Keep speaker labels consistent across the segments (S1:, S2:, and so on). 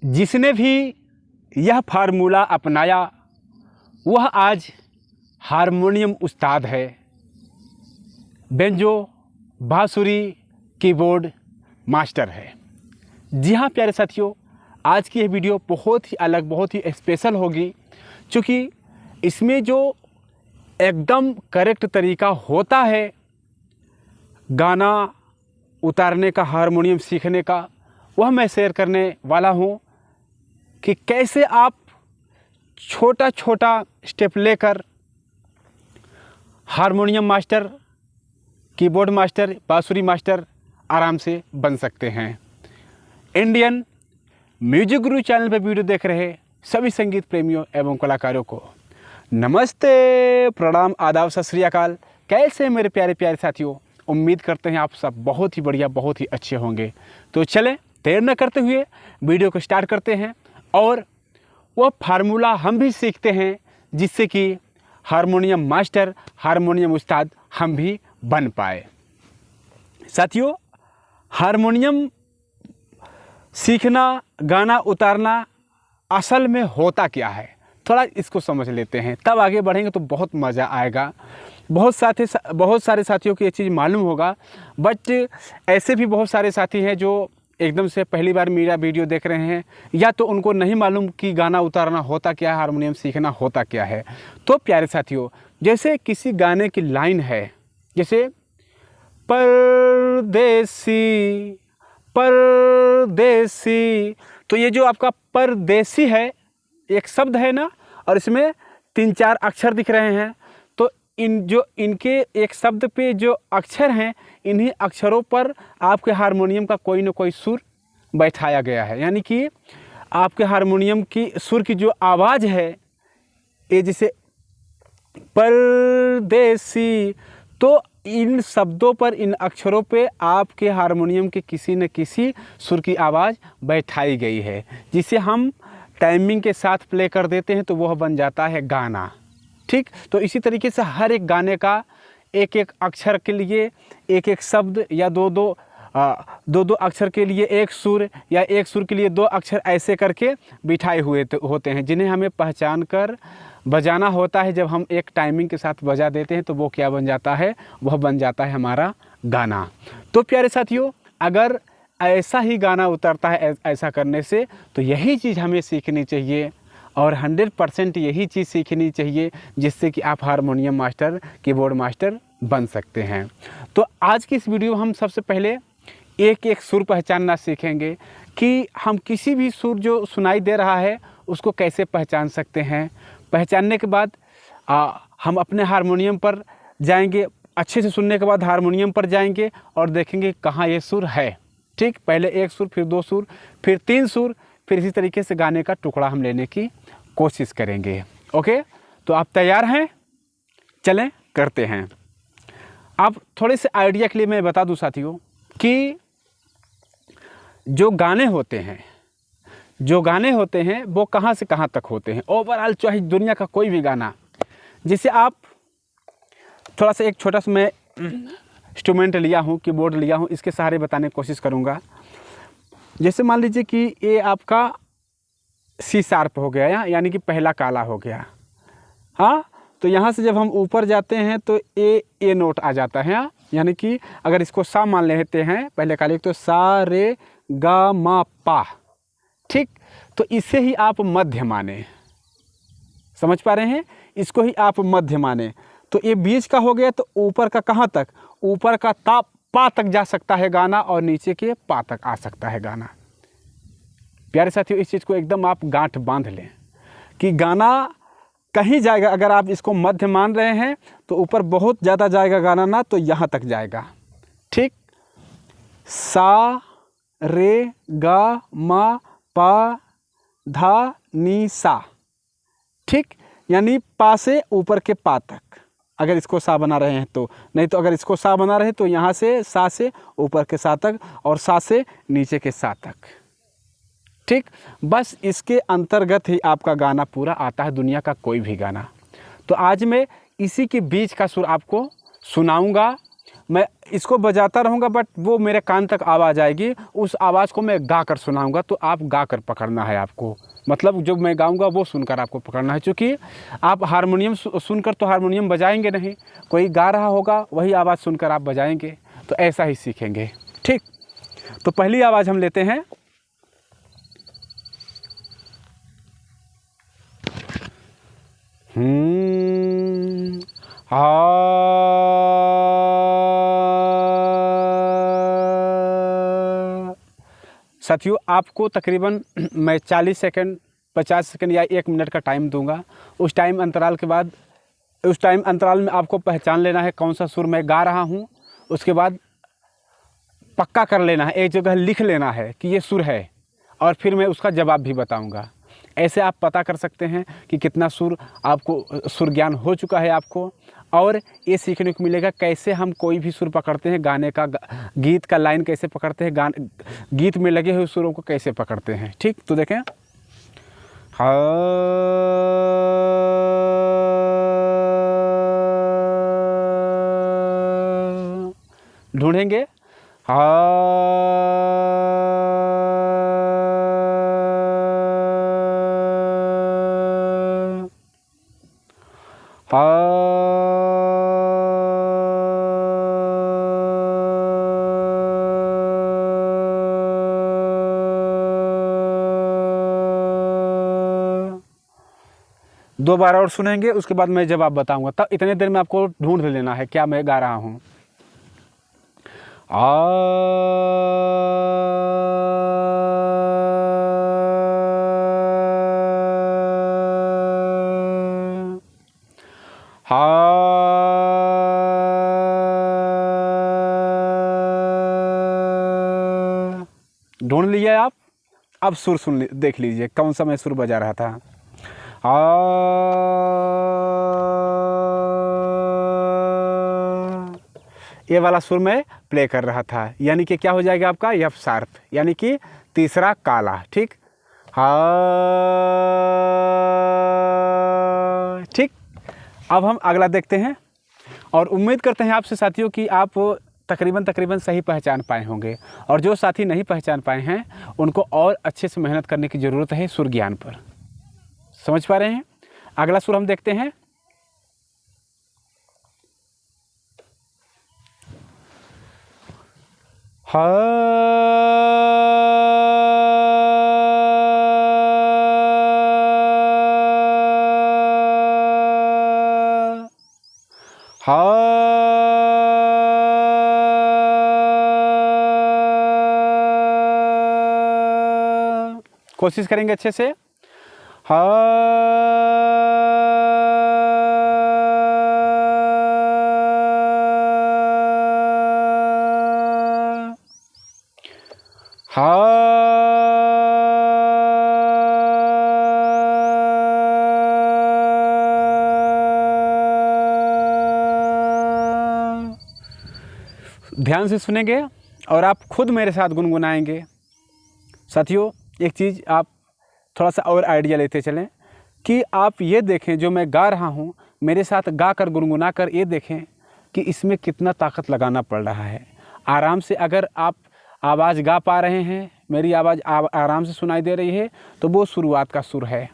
S1: जिसने भी यह फार्मूला अपनाया वह आज हारमोनियम उस्ताद है, बेंजो बांसुरी कीबोर्ड मास्टर है। जी हाँ प्यारे साथियों, आज की यह वीडियो बहुत ही अलग, बहुत ही स्पेशल होगी, क्योंकि इसमें जो एकदम करेक्ट तरीका होता है गाना उतारने का, हारमोनियम सीखने का, वह मैं शेयर करने वाला हूँ कि कैसे आप छोटा छोटा स्टेप लेकर हारमोनियम मास्टर, कीबोर्ड मास्टर, बांसुरी मास्टर आराम से बन सकते हैं। इंडियन म्यूजिक गुरु चैनल पर वीडियो देख रहे सभी संगीत प्रेमियों एवं कलाकारों को नमस्ते, प्रणाम, आदाब, सत श्री अकाल। कैसे मेरे प्यारे प्यारे साथियों, उम्मीद करते हैं आप सब बहुत ही बढ़िया, बहुत ही अच्छे होंगे। तो चलें देर न करते हुए वीडियो को स्टार्ट करते हैं और वह फार्मूला हम भी सीखते हैं जिससे कि हारमोनियम मास्टर, हारमोनियम उस्ताद हम भी बन पाए। साथियों, हारमोनियम सीखना, गाना उतारना असल में होता क्या है, थोड़ा इसको समझ लेते हैं, तब आगे बढ़ेंगे तो बहुत मज़ा आएगा। बहुत सारे साथियों को ये चीज़ मालूम होगा, बट ऐसे भी बहुत सारे साथी हैं जो एकदम से पहली बार मेरा वीडियो देख रहे हैं, या तो उनको नहीं मालूम कि गाना उतारना होता क्या है, हारमोनियम सीखना होता क्या है। तो प्यारे साथियों, जैसे किसी गाने की लाइन है, जैसे परदेसी परदेसी, तो ये जो आपका परदेसी है एक शब्द है ना, और इसमें 3-4 अक्षर दिख रहे हैं। तो इनके एक शब्द पे जो अक्षर हैं, इन्हीं अक्षरों पर आपके हारमोनियम का कोई ना कोई सुर बैठाया गया है। यानी कि आपके हारमोनियम की सुर की जो आवाज़ है, ये जैसे परदेसी, तो इन शब्दों पर, इन अक्षरों पे आपके हारमोनियम के किसी न किसी सुर की आवाज़ बैठाई गई है, जिसे हम टाइमिंग के साथ प्ले कर देते हैं तो वह बन जाता है गाना। ठीक, तो इसी तरीके से हर एक गाने का एक एक अक्षर के लिए एक एक शब्द, या दो अक्षर के लिए एक सुर, या एक सुर के लिए 2 अक्षर, ऐसे करके बिठाए हुए होते हैं, जिन्हें हमें पहचान कर बजाना होता है। जब हम एक टाइमिंग के साथ बजा देते हैं तो वो क्या बन जाता है, वह बन जाता है हमारा गाना। तो प्यारे साथियों, अगर ऐसा ही गाना उतरता है ऐसा करने से, तो यही चीज़ हमें सीखनी चाहिए और 100% यही चीज़ सीखनी चाहिए जिससे कि आप हारमोनियम मास्टर, कीबोर्ड मास्टर बन सकते हैं। तो आज की इस वीडियो में हम सबसे पहले एक एक सुर पहचानना सीखेंगे कि हम किसी भी सुर जो सुनाई दे रहा है उसको कैसे पहचान सकते हैं। पहचानने के बाद हम अपने हारमोनियम पर जाएंगे, अच्छे से सुनने के बाद हारमोनियम पर जाएंगे और देखेंगे कहाँ ये सुर है। ठीक, पहले 1 सुर, फिर 2 सुर, फिर 3 सुर, फिर इसी तरीके से गाने का टुकड़ा हम लेने की कोशिश करेंगे। ओके, तो आप तैयार हैं? चलें करते हैं। अब थोड़े से आइडिया के लिए मैं बता दूं साथियों कि जो गाने होते हैं वो कहाँ से कहाँ तक होते हैं। ओवरऑल चाहे दुनिया का कोई भी गाना, जैसे आप थोड़ा सा एक छोटा सा मैं इंस्ट्रूमेंट लिया हूँ, कीबोर्ड लिया हूँ, इसके सहारे बताने की कोशिश करूँगा। जैसे मान लीजिए कि ये आपका सी शार्प हो गया, यानी कि पहला काला हो गया। हाँ, तो यहाँ से जब हम ऊपर जाते हैं तो ए नोट आ जाता है। यानी कि अगर इसको सा मान लेते हैं पहले काले, तो सा रे गा मा पा। ठीक, तो इसे ही आप मध्य माने, समझ पा रहे हैं, इसको ही आप मध्य माने। तो ये बीच का हो गया, तो ऊपर का कहाँ तक, ऊपर का ता पा तक जा सकता है गाना और नीचे के पा तक आ सकता है गाना। प्यारे साथियों, इस चीज़ को एकदम आप गांठ बांध लें कि गाना कहीं जाएगा। अगर आप इसको मध्य मान रहे हैं तो ऊपर बहुत ज़्यादा जाएगा गाना ना, तो यहाँ तक जाएगा। ठीक, सा रे गा मा पा धा नी सा। ठीक, यानी पा से ऊपर के पा तक, अगर इसको सा बना रहे हैं तो। नहीं तो अगर इसको सा बना रहे हैं तो यहाँ से सा से ऊपर के सा तक और सा से नीचे के सा तक। ठीक, बस इसके अंतर्गत ही आपका गाना पूरा आता है, दुनिया का कोई भी गाना। तो आज मैं इसी के बीच का सुर आपको सुनाऊंगा। मैं इसको बजाता रहूँगा बट वो मेरे कान तक आवाज़ आएगी, उस आवाज़ को मैं गा कर सुनाऊँगा, तो आप गा कर पकड़ना है आपको, मतलब जो मैं गाऊँगा वो सुनकर आपको पकड़ना है। क्योंकि आप हारमोनियम सुनकर तो हारमोनियम बजाएंगे नहीं, कोई गा रहा होगा वही आवाज़ सुनकर आप बजाएंगे, तो ऐसा ही सीखेंगे। ठीक, तो पहली आवाज़ हम लेते हैं। साथियों, आपको तकरीबन मैं 40 सेकंड 50 सेकंड या 1 मिनट का टाइम दूंगा। उस टाइम अंतराल के बाद, उस टाइम अंतराल में आपको पहचान लेना है कौन सा सुर मैं गा रहा हूँ। उसके बाद पक्का कर लेना है, एक जगह लिख लेना है कि ये सुर है, और फिर मैं उसका जवाब भी बताऊंगा। ऐसे आप पता कर सकते हैं कि कितना सुर आपको सुर ज्ञान हो चुका है आपको। और ये सीखने को मिलेगा कैसे हम कोई भी सुर पकड़ते हैं, गाने का गीत का लाइन कैसे पकड़ते हैं, गीत में लगे हुए सुरों को कैसे पकड़ते हैं। ठीक, तो देखें, हाँ ढूंढेंगे, दो बार और सुनेंगे, उसके बाद मैं जवाब बताऊंगा। तब इतने देर में आपको ढूंढ लेना है क्या मैं गा रहा हूँ। ढूंढ लिया आप। अब सुर देख लीजिए कौन सा मैं सुर बजा रहा था। ये वाला सुर मैं प्ले कर रहा था, यानी कि क्या हो जाएगा आपका एफ शार्प, यानी कि तीसरा काला। ठीक, ठीक। अब हम अगला देखते हैं, और उम्मीद करते हैं आपसे साथियों कि आप तकरीबन सही पहचान पाए होंगे, और जो साथी नहीं पहचान पाए हैं उनको और अच्छे से मेहनत करने की ज़रूरत है सुर ज्ञान पर। समझ पा रहे हैं? अगला सुर हम देखते हैं। कोशिश करेंगे अच्छे से। ध्यान से सुनेंगे और आप खुद मेरे साथ गुनगुनाएंगे। साथियों, एक चीज़ आप थोड़ा सा और आइडिया लेते चलें कि आप ये देखें जो मैं गा रहा हूँ, मेरे साथ गा कर गुनगुना कर ये देखें कि इसमें कितना ताकत लगाना पड़ रहा है। आराम से अगर आप आवाज़ गा पा रहे हैं, मेरी आवाज़ आराम से सुनाई दे रही है, तो वो शुरुआत का सुर है।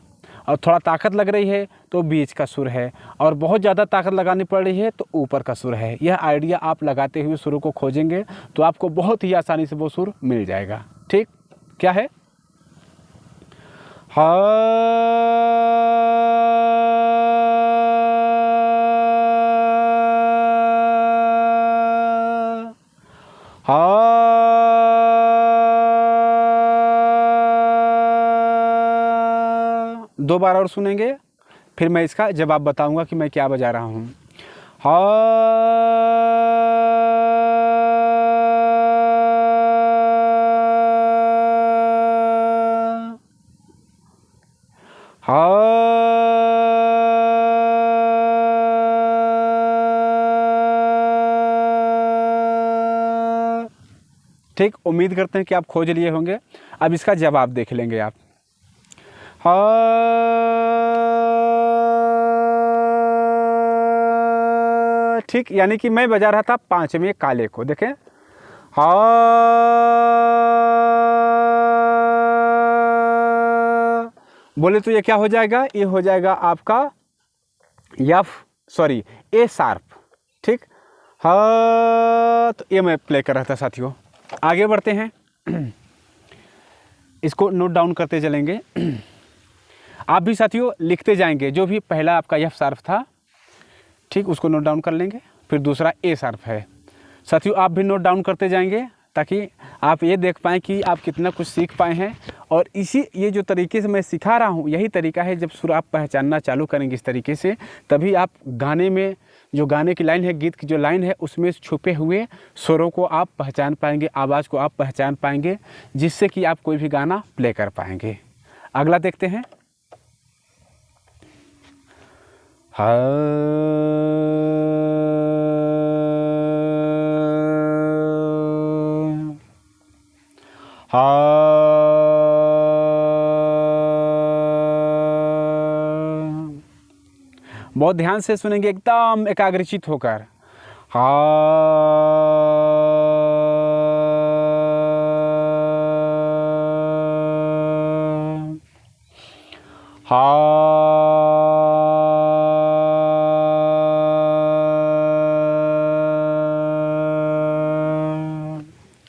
S1: और थोड़ा ताकत लग रही है तो बीच का सुर है, और बहुत ज़्यादा ताकत लगानी पड़ रही है तो ऊपर का सुर है। यह आइडिया आप लगाते हुए सुरों को खोजेंगे तो आपको बहुत ही आसानी से वो सुर मिल जाएगा। ठीक, क्या है? दो बार और सुनेंगे, फिर मैं इसका जवाब बताऊंगा कि मैं क्या बजा रहा हूँ। ठीक, उम्मीद करते हैं कि आप खोज लिए होंगे। अब इसका जवाब देख लेंगे आप। ठीक, यानी कि मैं बजा रहा था पांचवें काले को, देखें हा, बोले तो ये क्या हो जाएगा, ये हो जाएगा आपका ए शार्प, ठीक। हा, तो ये मैं प्ले कर रहा था साथियों। आगे बढ़ते हैं, इसको नोट डाउन करते चलेंगे। आप भी साथियों लिखते जाएंगे, जो भी पहला आपका एफ शार्प था, ठीक, उसको नोट डाउन कर लेंगे। फिर दूसरा ए शार्प है साथियों, आप भी नोट डाउन करते जाएंगे ताकि आप ये देख पाएँ कि आप कितना कुछ सीख पाए हैं। और ये जो तरीके से मैं सिखा रहा हूँ, यही तरीका है, जब सुर आप पहचानना चालू करेंगे इस तरीके से, तभी आप गाने में, जो गाने की लाइन है, गीत की जो लाइन है, उसमें छुपे हुए स्वरों को आप पहचान पाएंगे, आवाज़ को आप पहचान पाएंगे, जिससे कि आप कोई भी गाना प्ले कर पाएंगे। अगला देखते हैं, बहुत ध्यान से सुनेंगे, एकदम एकाग्रचित होकर। हा, हा,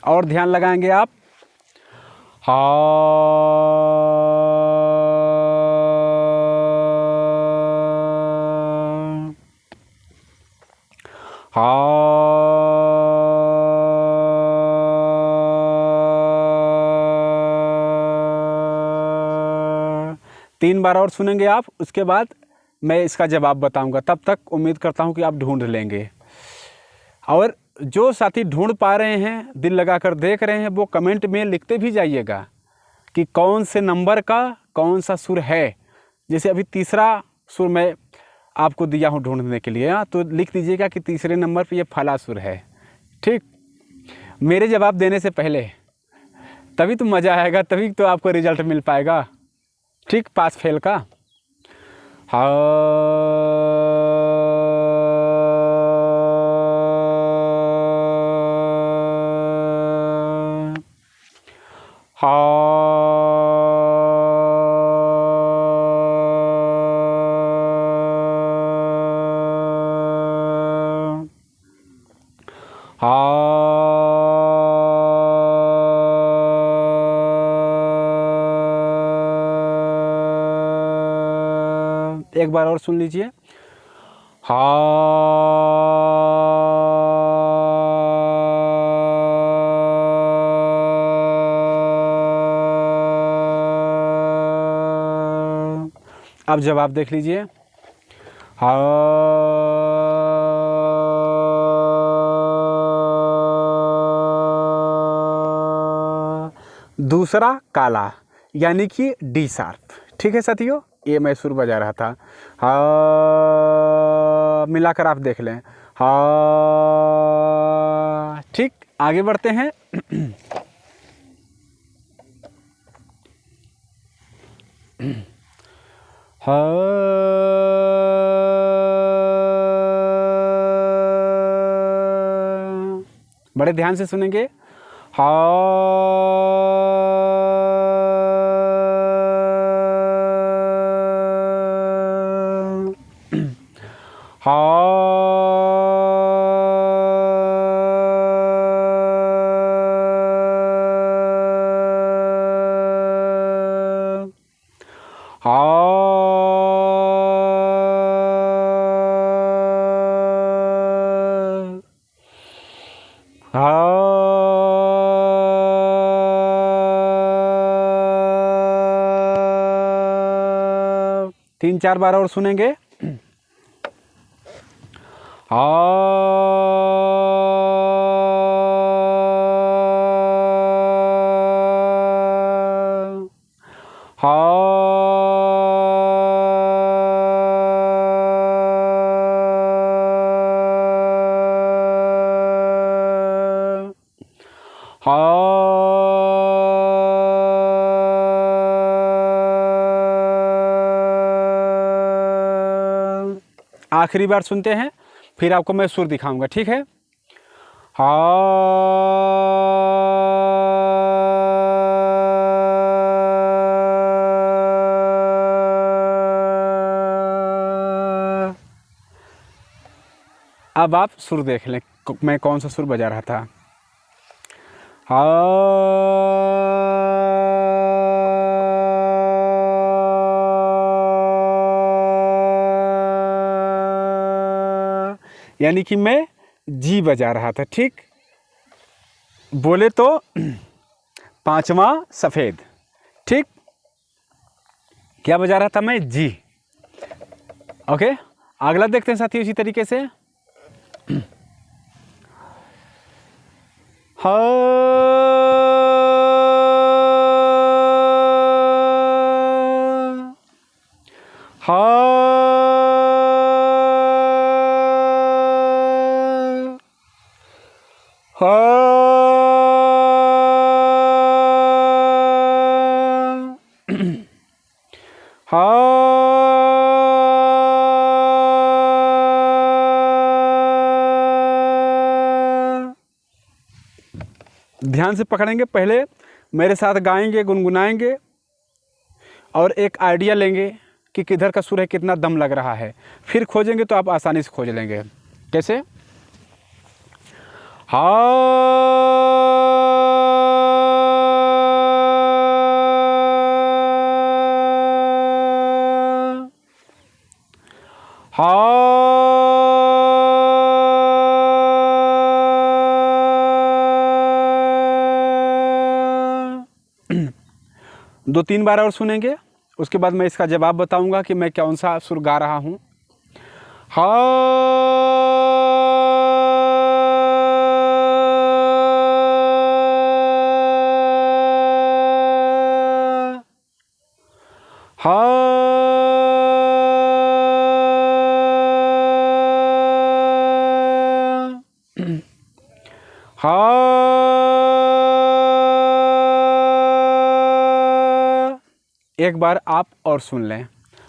S1: और ध्यान लगाएंगे आप, हा, हा, तीन बार और सुनेंगे आप, उसके बाद मैं इसका जवाब बताऊंगा। तब तक उम्मीद करता हूं कि आप ढूंढ लेंगे। और जो साथी ढूंढ पा रहे हैं, दिल लगाकर देख रहे हैं, वो कमेंट में लिखते भी जाइएगा कि कौन से नंबर का कौन सा सुर है। जैसे अभी तीसरा सुर मैं आपको दिया हूँ ढूंढने के लिए, तो लिख दीजिएगा कि तीसरे नंबर पे ये फला सुर है, ठीक। मेरे जवाब देने से पहले, तभी तो मज़ा आएगा, तभी तो आपको रिजल्ट मिल पाएगा, ठीक, पास फेल का। हा, हा, हा, एक बार और सुन लीजिए, हा, अब जवाब देख लीजिए, हा, दूसरा काला यानी कि डी शार्प, ठीक है साथियों। ये मैं सुर बजा रहा था, हा, मिलाकर आप देख लें, हा, ठीक। आगे बढ़ते हैं, हा, बड़े ध्यान से सुनेंगे, हा, हा, हा, हा, तीन चार बार और सुनेंगे, हा, हा, हा, आखिरी बार सुनते हैं, फिर आपको मैं सुर दिखाऊंगा, ठीक है। हा, अब आप सुर देख लें मैं कौन सा सुर बजा रहा था। हा, यानी कि मैं जी बजा रहा था, ठीक। बोले तो पांचवा सफ़ेद, ठीक। क्या बजा रहा था मैं? जी। ओके, अगला देखते हैं साथी इसी तरीके से। हा, हा, हा, हा, ध्यान से पकड़ेंगे, पहले मेरे साथ गाएंगे, गुनगुनाएंगे और एक आइडिया लेंगे कि किधर का सुर है, कितना दम लग रहा है। फिर खोजेंगे तो आप आसानी से खोज लेंगे। कैसे? हा, हा, दो तीन बार और सुनेंगे, उसके बाद मैं इसका जवाब बताऊंगा कि मैं कौन सा सुर गा रहा हूँ। हा, हा, हा, एक बार आप और सुन लें,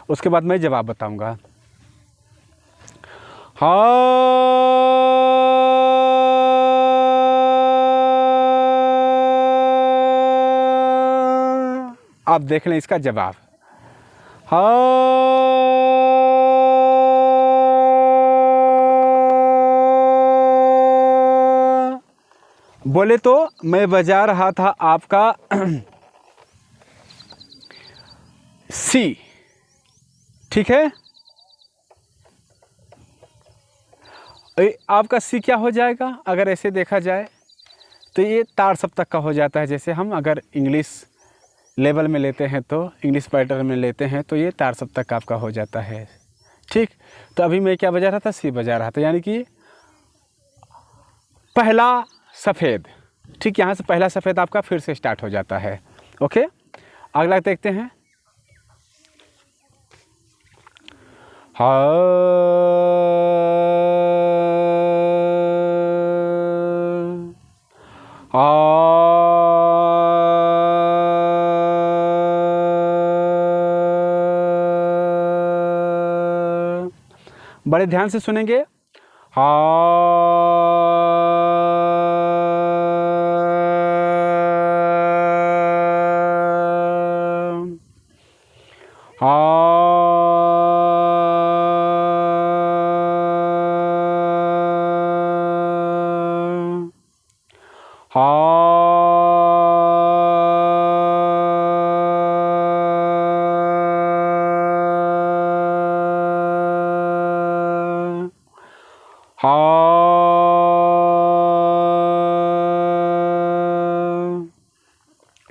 S1: उसके बाद मैं जवाब बताऊंगा। हा, आप देख लें इसका जवाब। हा, बोले तो मैं बजा रहा था आपका सी, ठीक है। आपका सी क्या हो जाएगा अगर ऐसे देखा जाए तो ये तार सप्तक का हो जाता है। जैसे हम अगर इंग्लिश लेवल में लेते हैं तो इंग्लिश पैटर्न में लेते हैं तो ये तार सप्तक आपका हो जाता है, ठीक। तो अभी मैं क्या बजा रहा था? सी बजा रहा था, यानी कि पहला सफ़ेद, ठीक। यहाँ से पहला सफ़ेद आपका फिर से स्टार्ट हो जाता है। ओके, अगला देखते हैं। बड़े ध्यान से सुनेंगे। हा,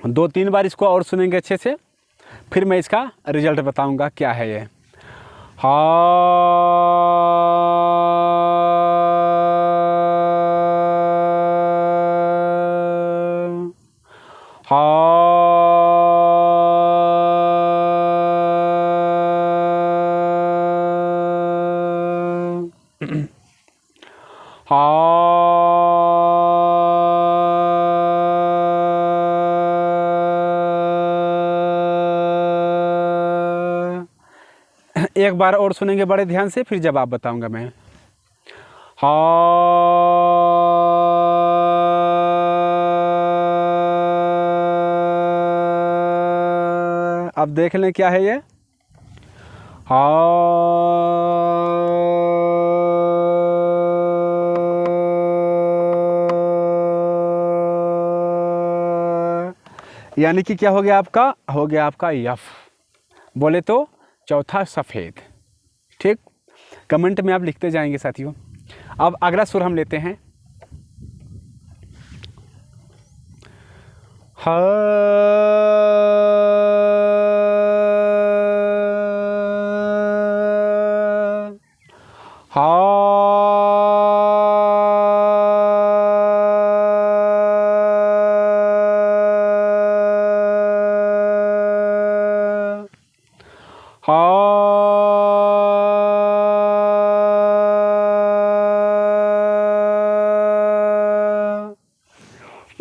S1: दो तीन बार इसको और सुनेंगे अच्छे से, फिर मैं इसका रिजल्ट बताऊंगा क्या है ये। हा, हा, एक बार और सुनेंगे बड़े ध्यान से, फिर जवाब बताऊंगा मैं। हा। अब देख लें क्या है ये। हा। यानी कि क्या हो गया आपका, हो गया आपका यफ, बोले तो चौथा सफ़ेद। ठीक, कमेंट में आप लिखते जाएंगे साथियों। अब अगला सुर हम लेते हैं। हा। हा।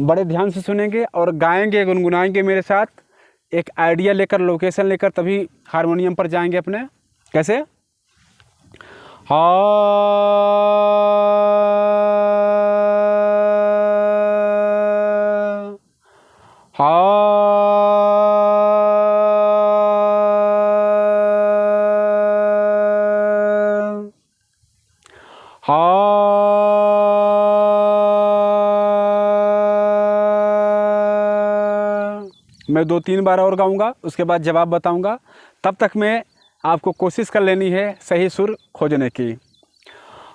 S1: बड़े ध्यान से सुनेंगे और गाएंगे, गुनगुनाएंगे मेरे साथ। एक आइडिया लेकर, लोकेशन लेकर तभी हारमोनियम पर जाएंगे अपने। कैसे? हा। हा। मैं 2-3 बार और गाऊंगा, उसके बाद जवाब बताऊंगा। तब तक मैं आपको कोशिश कर लेनी है सही सुर खोजने की।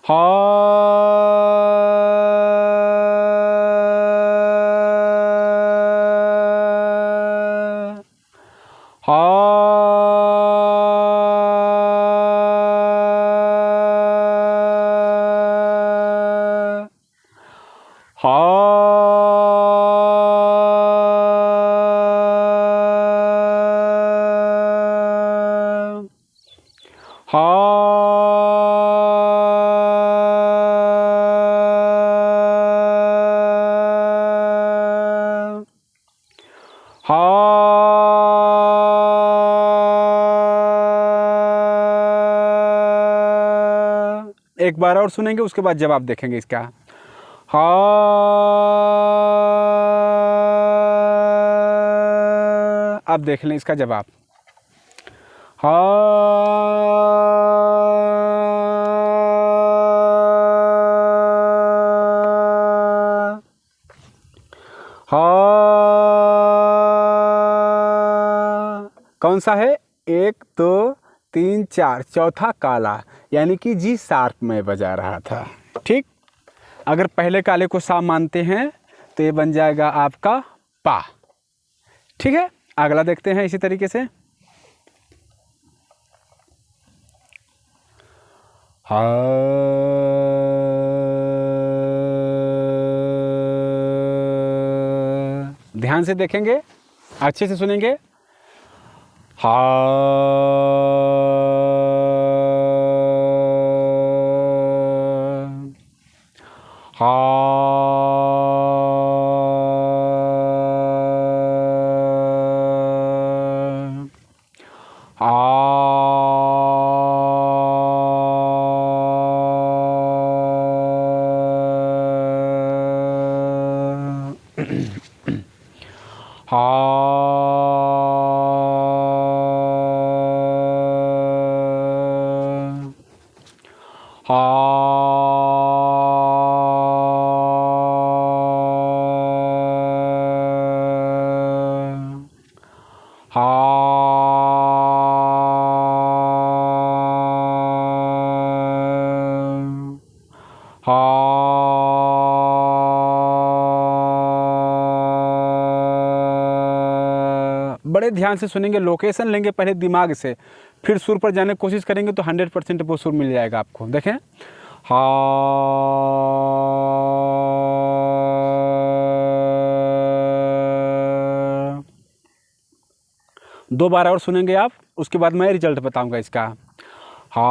S1: हा। हा। हा। हा। एक बार और सुनेंगे, उसके बाद जवाब देखेंगे इसका। हा। अब देख लें इसका जवाब। हा। हा। कौन सा है? 1 2 3 4, चौथा काला, यानी कि जी शार्प में बजा रहा था। ठीक, अगर पहले काले को सा मानते हैं तो ये बन जाएगा आपका पा। ठीक है, अगला देखते हैं इसी तरीके से। हा। ध्यान से देखेंगे, अच्छे से सुनेंगे। हा। हा। बड़े ध्यान से सुनेंगे, लोकेशन लेंगे पहले दिमाग से, फिर सुर पर जाने की कोशिश करेंगे तो 100% वो सुर मिल जाएगा आपको। देखें, हा। दो बार और सुनेंगे आप, उसके बाद मैं रिजल्ट बताऊंगा इसका। हा।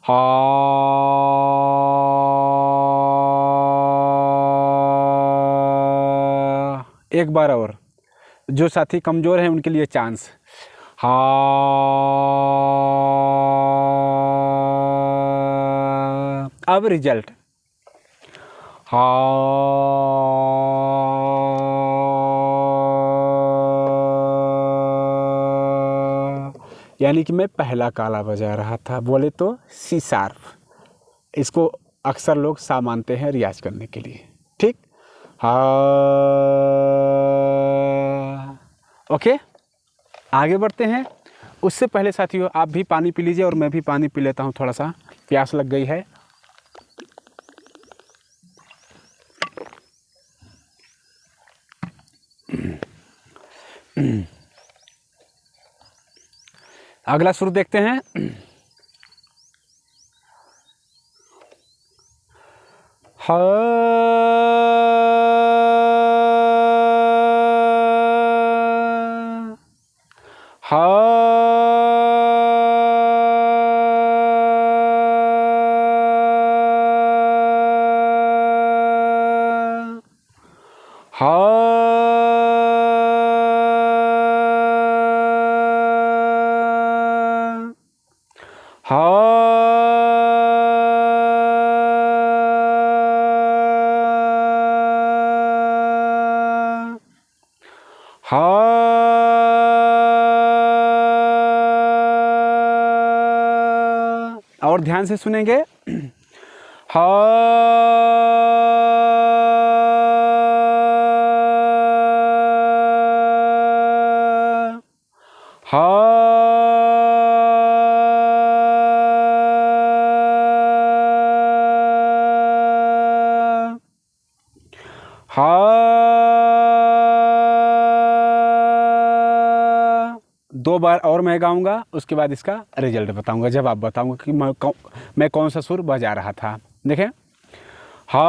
S1: हा। एक बार और, जो साथी कमज़ोर हैं उनके लिए चांस। हा, अब रिजल्ट हा, यानी कि मैं पहला काला बजा रहा था, बोले तो सी शार्प। इसको अक्सर लोग सा मानते हैं रियाज करने के लिए। ठीक, हाँ, ओके, आगे बढ़ते हैं। उससे पहले साथियों आप भी पानी पी लीजिए और मैं भी पानी पी लेता हूँ, थोड़ा सा प्यास लग गई है। अगला सुर देखते हैं। और ध्यान से सुनेंगे। हा, हा, हा, दो बार और मैं गाऊंगा, उसके बाद इसका रिजल्ट बताऊंगा, जवाब बताऊंगा कि मैं कौन सा सुर बजा रहा था। देखें, हा,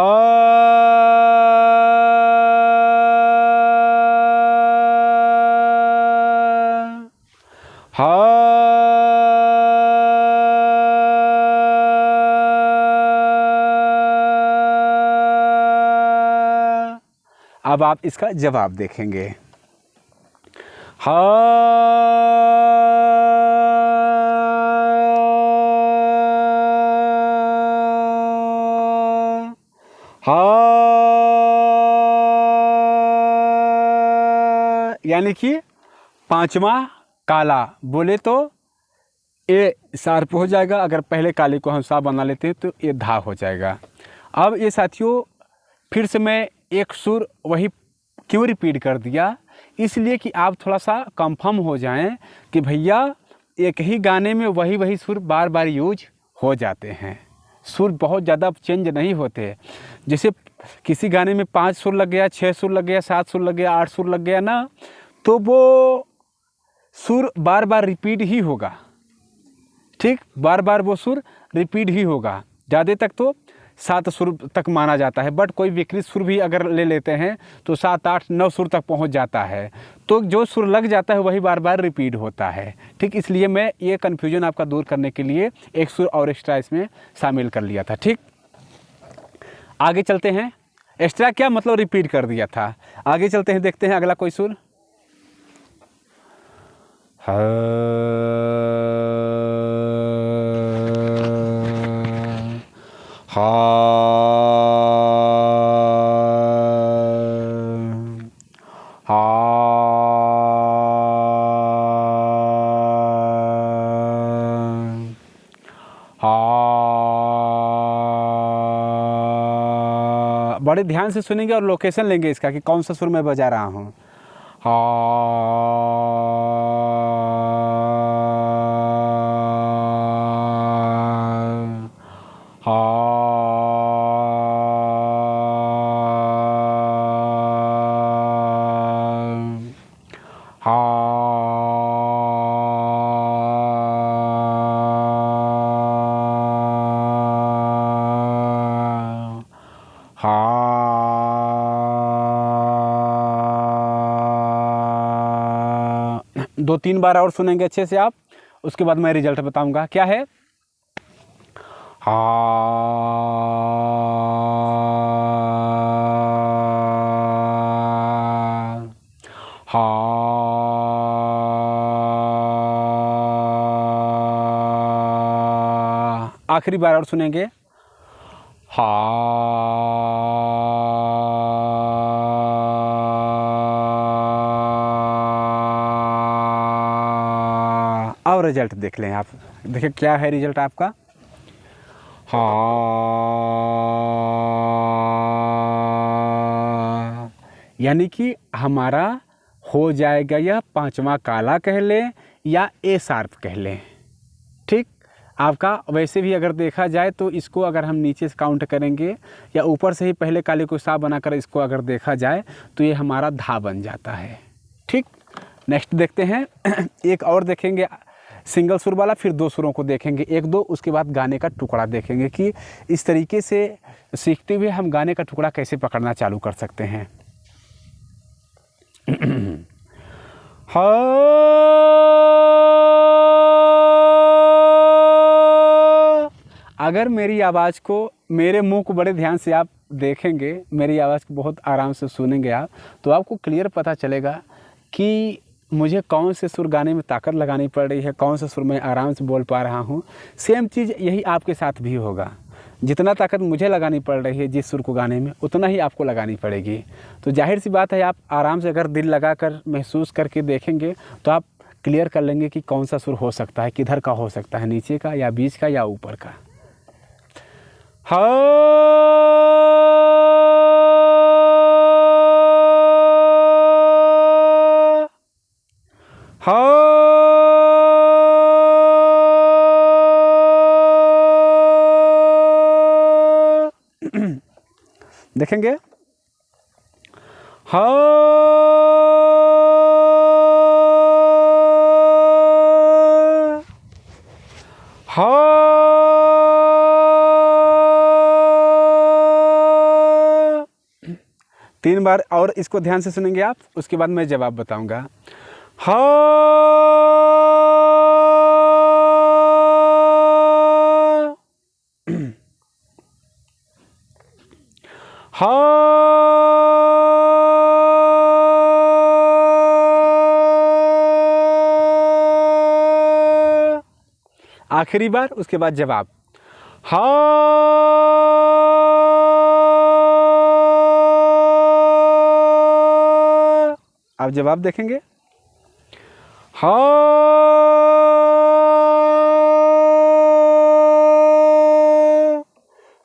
S1: हा, अब आप इसका जवाब देखेंगे। हा, हा, यानी कि पांचवा काला, बोले तो ए शार्प हो जाएगा। अगर पहले काले को हम सा बना लेते हैं तो ये धा हो जाएगा। अब ये साथियों फिर से मैं एक सुर वही क्यों रिपीट कर दिया, इसलिए कि आप थोड़ा सा कंफर्म हो जाएं कि भैया एक ही गाने में वही सुर बार बार यूज हो जाते हैं। सुर बहुत ज़्यादा चेंज नहीं होते। जैसे किसी गाने में 5 सुर लग गया, 6 सुर लग गया, 7 सुर लग गया, 8 सुर लग गया ना, तो वो सुर बार बार रिपीट ही होगा। ठीक, बार बार वो सुर रिपीट ही होगा। ज़्यादा तक तो 7 सुर तक माना जाता है, बट कोई विकृत सुर भी अगर ले लेते हैं तो 7, 8, 9 सुर तक पहुंच जाता है। तो जो सुर लग जाता है वही बार बार रिपीट होता है। ठीक, इसलिए मैं ये कन्फ्यूजन आपका दूर करने के लिए एक सुर और एक्स्ट्रा इसमें शामिल कर लिया था। ठीक, आगे चलते हैं। एक्स्ट्रा क्या मतलब रिपीट कर दिया था। आगे चलते हैं, देखते हैं अगला कोई सुर। बड़े ध्यान से सुनेंगे और लोकेशन लेंगे इसका कि कौन सा सुर मैं बजा रहा हूँ। दो तीन बार और सुनेंगे अच्छे से आप, उसके बाद मैं रिजल्ट बताऊंगा क्या है। हा, आखिरी बार और सुनेंगे। हा, और रिजल्ट देख लें आप, देखिए क्या है रिजल्ट आपका। हा, यानी कि हमारा हो जाएगा यह पांचवा काला कह लें या ए शार्प कह लें। ठीक, आपका वैसे भी अगर देखा जाए तो इसको अगर हम नीचे से काउंट करेंगे या ऊपर से ही पहले काले को सा बनाकर इसको अगर देखा जाए तो ये हमारा धा बन जाता है। ठीक, नेक्स्ट देखते हैं। एक और देखेंगे सिंगल सुर वाला, फिर दो सुरों को देखेंगे एक दो, उसके बाद गाने का टुकड़ा देखेंगे कि इस तरीके से सीखते हुए हम गाने का टुकड़ा कैसे पकड़ना चालू कर सकते हैं। अगर मेरी आवाज़ को, मेरे मुंह को बड़े ध्यान से आप देखेंगे, मेरी आवाज़ को बहुत आराम से सुनेंगे आप, तो आपको क्लियर पता चलेगा कि मुझे कौन से सुर गाने में ताकत लगानी पड़ रही है, कौन से सुर में आराम से बोल पा रहा हूँ। सेम चीज़ यही आपके साथ भी होगा। जितना ताकत मुझे लगानी पड़ रही है जिस सुर को गाने में, उतना ही आपको लगानी पड़ेगी। तो जाहिर सी बात है, आप आराम से अगर दिल लगाकर महसूस करके देखेंगे तो आप क्लियर कर लेंगे कि कौन सा सुर हो सकता है, किधर का हो सकता है, नीचे का या बीच का या ऊपर का। देखेंगे। तीन बार और इसको ध्यान से सुनेंगे आप, उसके बाद मैं जवाब बताऊंगा। हा, हा, आखिरी बार, उसके बाद जवाब। हा, आप जवाब देखेंगे। हा,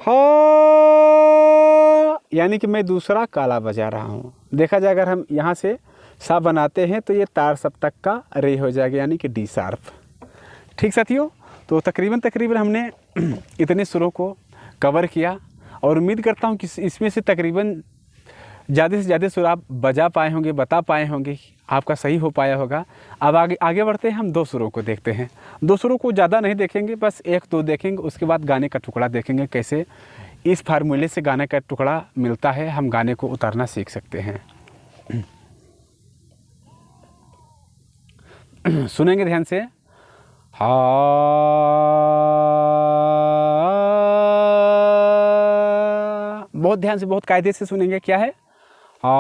S1: हा, यानी कि मैं दूसरा काला बजा रहा हूँ। देखा जाए अगर हम यहाँ से सा बनाते हैं तो ये तार सप्तक का रे हो जाएगा, यानी कि डी शार्प। ठीक साथियों, तो तकरीबन हमने इतने सुरों को कवर किया और उम्मीद करता हूँ कि इसमें से तकरीबन ज़्यादा से ज़्यादा सुर आप बजा पाए होंगे, बता पाए होंगे, आपका सही हो पाया होगा। अब आगे बढ़ते हैं, हम दो सुरों को देखते हैं। दो सुरों को ज़्यादा नहीं देखेंगे, बस एक दो देखेंगे, उसके बाद गाने का टुकड़ा देखेंगे, कैसे इस फार्मूले से गाने का टुकड़ा मिलता है, हम गाने को उतारना सीख सकते हैं। सुनेंगे ध्यान से। हा, बहुत ध्यान से, बहुत कायदे से सुनेंगे। क्या है? हा,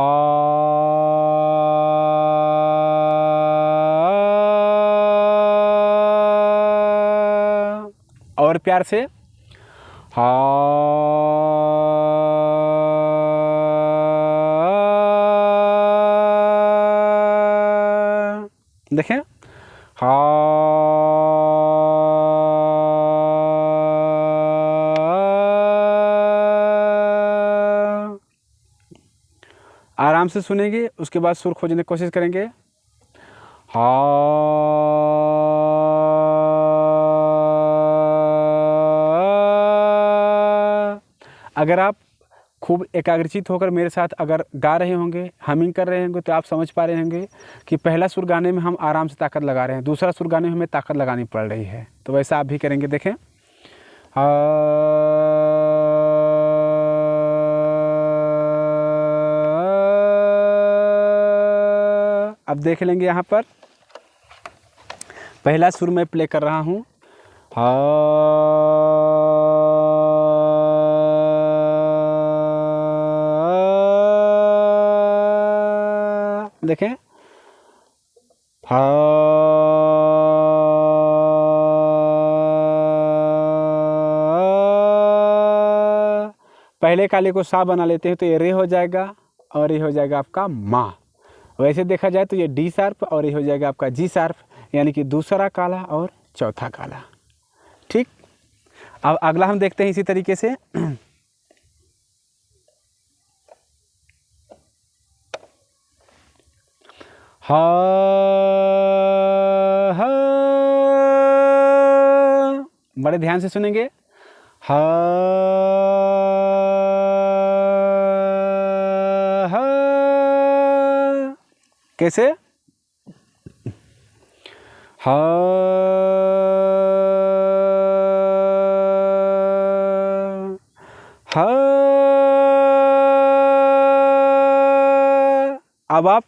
S1: और प्यार से। हा, देखें। हा, आराम से सुनेंगे, उसके बाद सुर खोजने की कोशिश करेंगे। हा, अगर आप खूब एकाग्रचित होकर मेरे साथ अगर गा रहे होंगे, हमिंग कर रहे होंगे, तो आप समझ पा रहे होंगे कि पहला सुर गाने में हम आराम से ताकत लगा रहे हैं, दूसरा सुर गाने में हमें ताकत लगानी पड़ रही है। तो वैसा आप भी करेंगे। देखें। अब देख लेंगे, यहाँ पर पहला सुर मैं प्ले कर रहा हूँ। देखें। पहले काले को सा बना लेते हैं तो ये रे हो जाएगा और ये हो जाएगा आपका माँ। वैसे देखा जाए तो ये डी शार्प और ये हो जाएगा आपका जी शार्प, यानी कि दूसरा काला और चौथा काला। ठीक, अब अगला हम देखते हैं इसी तरीके से। हा हा, बड़े ध्यान से सुनेंगे। हा हा, कैसे? हा हा। अब आप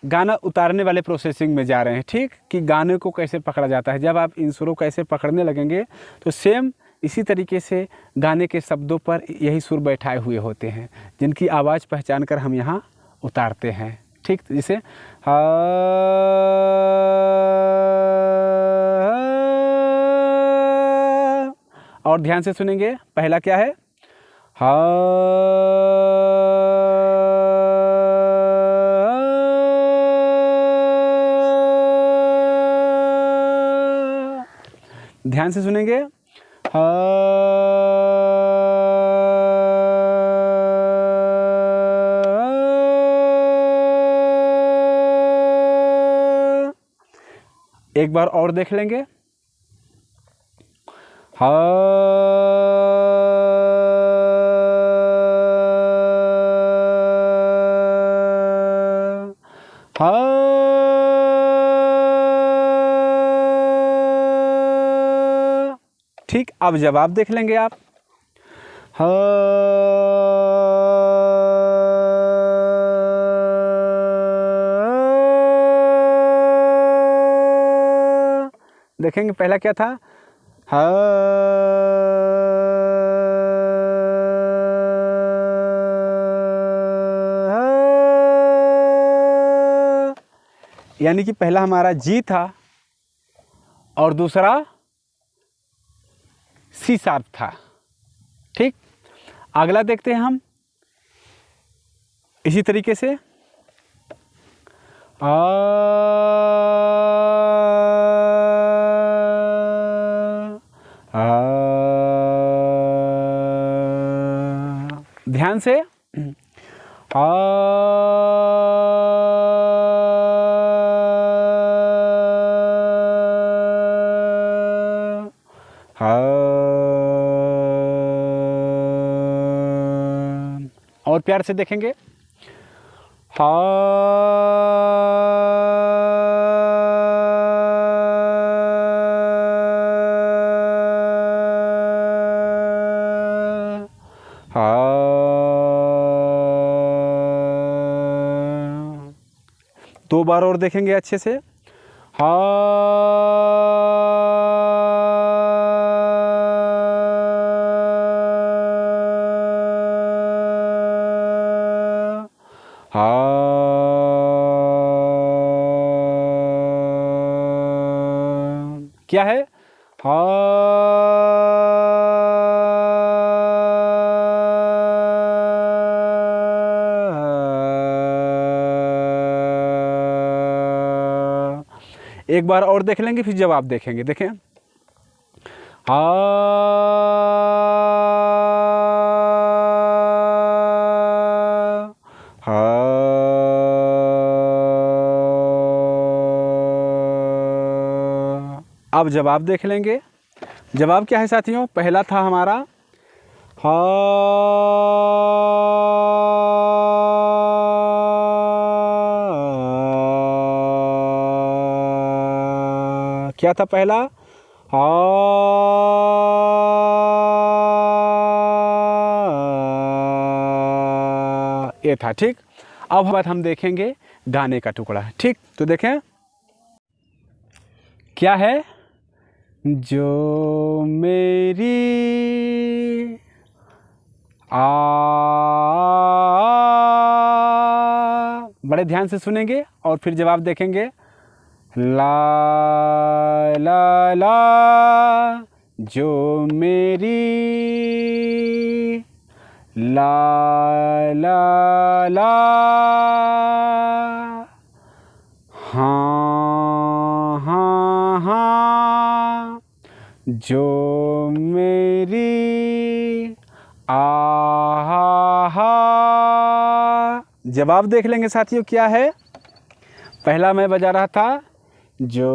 S1: गाना उतारने वाले प्रोसेसिंग में जा रहे हैं। ठीक, कि गाने को कैसे पकड़ा जाता है। जब आप इन सुरों को ऐसे पकड़ने लगेंगे तो सेम इसी तरीके से गाने के शब्दों पर यही सुर बैठाए हुए होते हैं, जिनकी आवाज़ पहचान कर हम यहाँ उतारते हैं। ठीक, जैसे हा, और ध्यान से सुनेंगे। पहला क्या है? हा, ध्यान से सुनेंगे। हा, एक बार और देख लेंगे। हा, हा, ठीक, अब जवाब देख लेंगे आप। हा, देखेंगे पहला क्या था? हा, यानी कि पहला हमारा जी था और दूसरा सी शार्प था। ठीक, अगला देखते हैं हम इसी तरीके से। आ, ध्यान से। आ, और प्यार से देखेंगे। हा, हा, दो बार और देखेंगे अच्छे से। हा, हा, क्या है? हा, एक बार और देख लेंगे फिर जवाब देखेंगे। देखें। हा, हा, अब जवाब देख लेंगे। जवाब क्या है साथियों? पहला था हमारा हा, क्या था पहला? हा, ये था। ठीक, अब बात हम देखेंगे गाने का टुकड़ा। ठीक, तो देखें क्या है। जो मेरी बड़े ध्यान से सुनेंगे और फिर जवाब देखेंगे। ला ला ला, जो मेरी ला ला ला, हाँ हाँ हाँ, जो मेरी आहा। जवाब देख लेंगे साथियों क्या है। पहला मैं बजा रहा था जो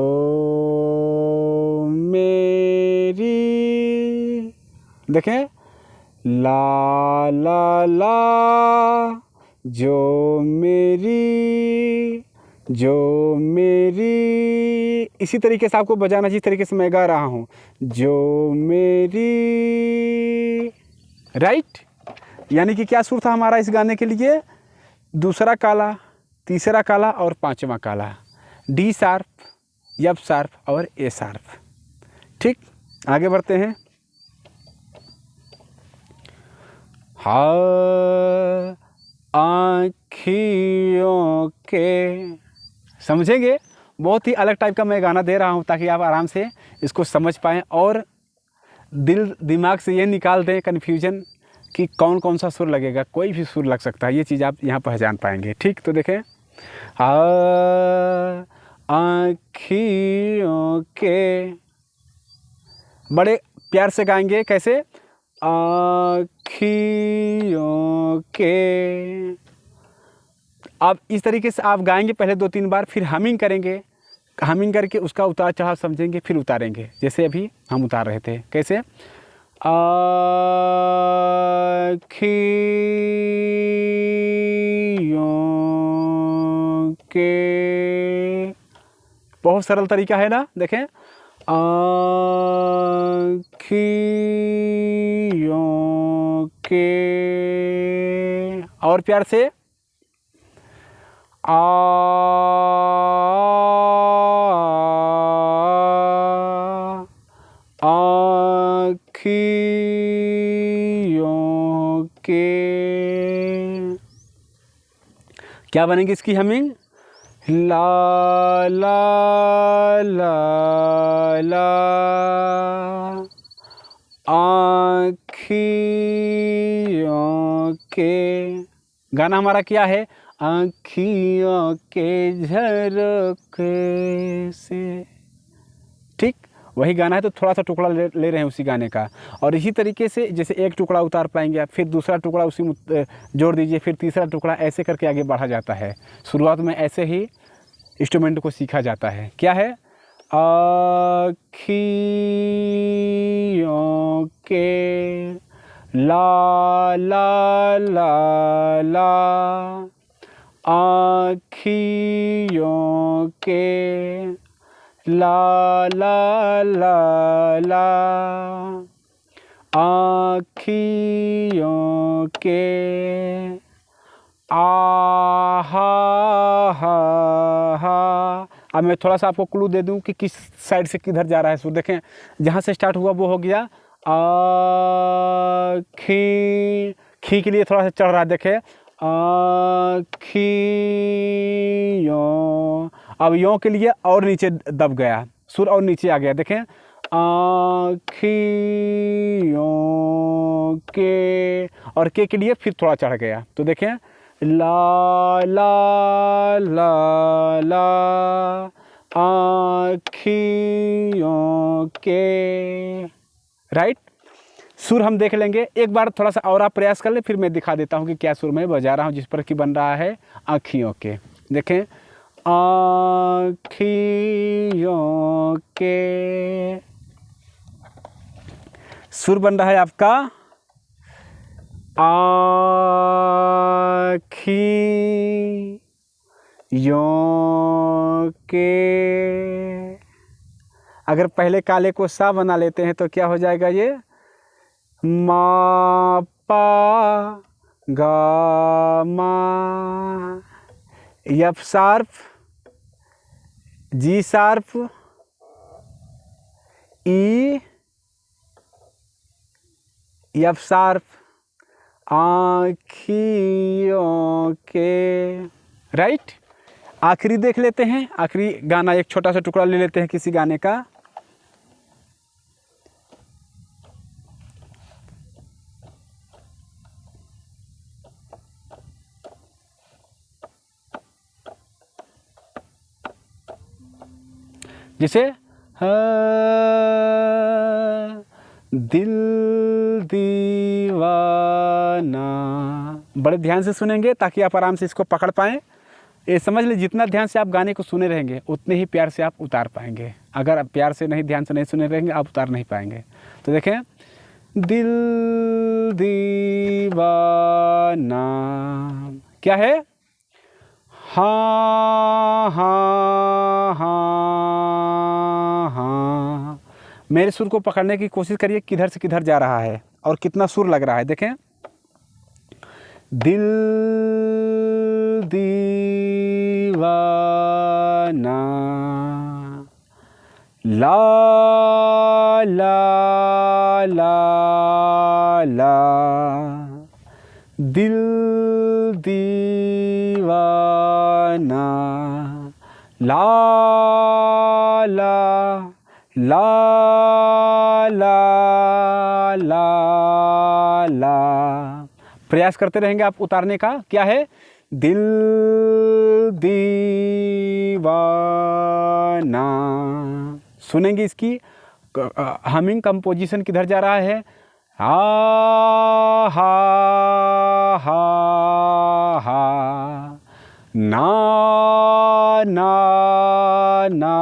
S1: मेरी, देखें, ला ला ला, जो मेरी, जो मेरी। इसी तरीके से आपको बजाना जिस तरीके से मैं गा रहा हूँ, जो मेरी, राइट। यानी कि क्या सुर था हमारा इस गाने के लिए, दूसरा काला, तीसरा काला और पांचवा काला, डी शार्प, एफ शार्प और ए शार्प। ठीक, आगे बढ़ते हैं। हाँ आँखियों के, समझेंगे, बहुत ही अलग टाइप का मैं गाना दे रहा हूँ ताकि आप आराम से इसको समझ पाएँ और दिल दिमाग से ये निकाल दें कन्फ्यूजन कि कौन कौन सा सुर लगेगा। कोई भी सुर लग सकता है, ये चीज़ आप यहाँ पहचान पाएंगे। ठीक, तो देखें, आँखियों के, बड़े प्यार से गाएंगे, कैसे, आँखियों के। अब इस तरीके से आप गाएंगे पहले 2-3 बार, फिर हमिंग करेंगे, हमिंग करके उसका उतार चढ़ाव समझेंगे, फिर उतारेंगे, जैसे अभी हम उतार रहे थे। कैसे, आँखियों के, बहुत सरल तरीका है ना। देखें, आँखियों के, और प्यार से, आँखियों के। क्या बनेगी इसकी हमिंग, ला ला ला ला, आँखियों के। गाना हमारा क्या है, आँखियों के झरोखे से। ठीक, वही गाना है, तो थोड़ा सा टुकड़ा ले रहे हैं उसी गाने का। और इसी तरीके से जैसे एक टुकड़ा उतार पाएंगे आप, फिर दूसरा टुकड़ा उसी में जोड़ दीजिए, फिर तीसरा टुकड़ा, ऐसे करके आगे बढ़ा जाता है। शुरुआत में ऐसे ही इंस्ट्रूमेंट को सीखा जाता है। क्या है, आँखियों के, ला ला ला ला, आँखियों के, ला ला ला ला, आँखियों के, आहा हा हा। अब मैं थोड़ा सा आपको क्लू दे दूं कि किस साइड से किधर जा रहा है सुर। देखें, जहाँ से स्टार्ट हुआ वो हो गया खी, खी के लिए थोड़ा सा चढ़ रहा है। देखें, आँखियों, अब यों के लिए और नीचे दब गया सुर, और नीचे आ गया। देखें, आँखियों के, और के लिए फिर थोड़ा चढ़ गया। तो देखें, ला ला ला ला, आँखियों के, राइट। सुर हम देख लेंगे एक बार, थोड़ा सा और आप प्रयास कर ले, फिर मैं दिखा देता हूँ कि क्या सुर मैं बजा रहा हूँ जिस पर कि बन रहा है आँखियों के। देखें, आँखियों के, सुर बन रहा है आपका आँखियों के। अगर पहले काले को सा बना लेते हैं तो क्या हो जाएगा, ये मा पा गा मा, एफ शार्प, जी शार्प, ई, एफ शार्प, आँखियों के, राइट। आखिरी देख लेते हैं, आखिरी गाना, एक छोटा सा टुकड़ा ले लेते हैं किसी गाने का। जैसे दिल दीवाना, बड़े ध्यान से सुनेंगे ताकि आप आराम से इसको पकड़ पाएँ। ये समझ लीजिए जितना ध्यान से आप गाने को सुने रहेंगे उतने ही प्यार से आप उतार पाएंगे। अगर आप प्यार से नहीं, ध्यान से नहीं सुने रहेंगे, आप उतार नहीं पाएंगे। तो देखें, दिल दीवाना क्या है, हाँ हाँ हाँ हाँ। मेरे सुर को पकड़ने की कोशिश करिए, किधर से किधर जा रहा है और कितना सुर लग रहा है। देखें, दिल दीवाना, ला ला ला ला, दिल दीवाना, ला ला ला ला ला ला। प्रयास करते रहेंगे आप उतारने का। क्या है, दिल दीवाना। सुनेंगे इसकी हमिंग कंपोजिशन किधर जा रहा है, हा हा हा हा, ना ना ना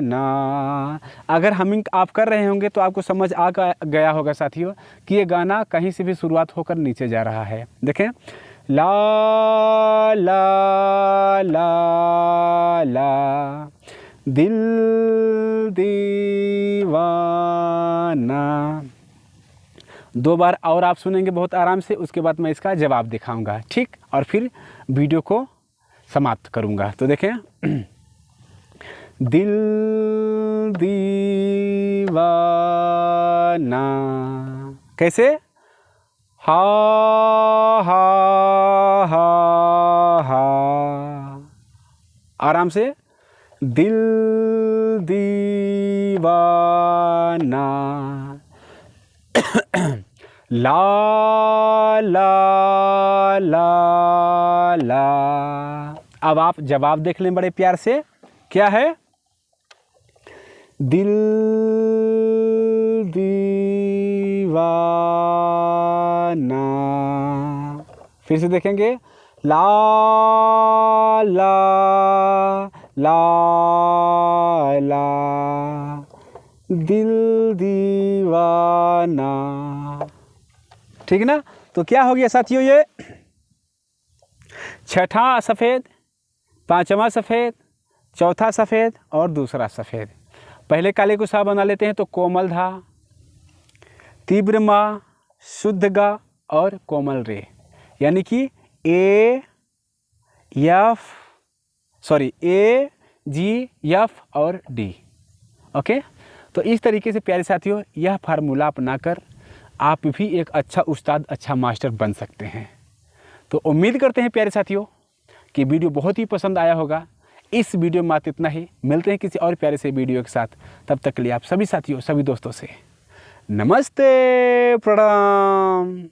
S1: ना। अगर हमिंग आप कर रहे होंगे तो आपको समझ आ गया होगा साथियों कि ये गाना कहीं से भी शुरुआत होकर नीचे जा रहा है। देखें, ला ला ला ला, दिल दीवाना। 2 बार और आप सुनेंगे बहुत आराम से, उसके बाद मैं इसका जवाब दिखाऊंगा, ठीक, और फिर वीडियो को समाप्त करूंगा। तो देखें, दिल दीवाना कैसे, हा हा हा हा, आराम से, दिल दीवाना, ला ला ला ला। अब आप जवाब देख लें बड़े प्यार से, क्या है, दिल दीवाना। फिर से देखेंगे, ला ला ला ला, दिल दीवाना। ठीक है ना। तो क्या हो गया साथियों, ये छठा सफ़ेद, पांचवा सफ़ेद, चौथा सफ़ेद और दूसरा सफ़ेद। पहले काले को सा बना लेते हैं तो कोमल धा, तीव्र मा, शुद्ध गा और कोमल रे, यानी कि ए जी एफ और डी। ओके, तो इस तरीके से प्यारे साथियों यह फार्मूला अपनाकर आप भी एक अच्छा उस्ताद, अच्छा मास्टर बन सकते हैं। तो उम्मीद करते हैं प्यारे साथियों कि वीडियो बहुत ही पसंद आया होगा। इस वीडियो में मात्र इतना ही, मिलते हैं किसी और प्यारे से वीडियो के साथ। तब तक के लिए आप सभी साथियों, सभी दोस्तों से नमस्ते, प्रणाम।